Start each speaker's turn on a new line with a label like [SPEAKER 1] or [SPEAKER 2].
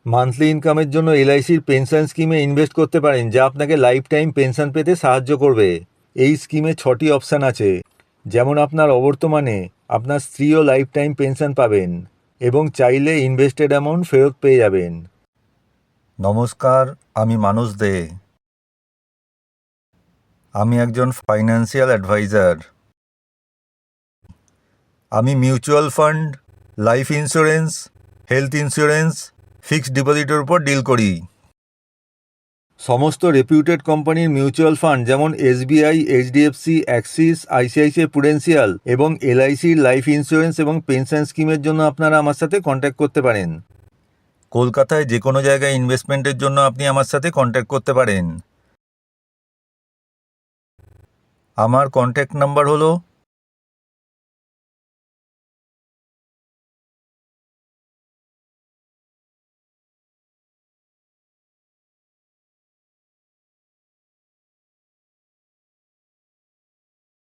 [SPEAKER 1] Monthly ইনকামের জন্য এলআইসির pension স্কিমে ইনভেস্ট করতে পারেন, যা আপনাকে লাইফ টাইম পেনশন পেতে সাহায্য করবে। এই স্কিমে 6টি অপশান আছে, যেমন আপনার অবর্তমানে আপনার স্ত্রীও লাইফ টাইম পেনশন পাবেন এবং চাইলে ইনভেস্টেড অ্যামাউন্ট ফেরত পেয়ে যাবেন। নমস্কার, আমি মানস দে। আমি একজন ফাইন্যান্সিয়াল অ্যাডভাইজার। আমি mutual fund, life insurance, health insurance, fixed ডিপোজিটের উপর ডিল করি। সমস্ত রেপিউটেড কোম্পানির মিউচুয়াল ফান্ড যেমন SBI, HDFC, Axis, ICICI Prudential এবং এলআইসির লাইফ ইন্স্যুরেন্স এবং পেনশন স্কিমের জন্য আপনারা আমার সাথে কন্ট্যাক্ট করতে পারেন। কলকাতায় যে কোনো জায়গায় ইনভেস্টমেন্টের জন্য আপনি আমার সাথে কন্ট্যাক্ট করতে পারেন। আমার কন্ট্যাক্ট নাম্বার হলো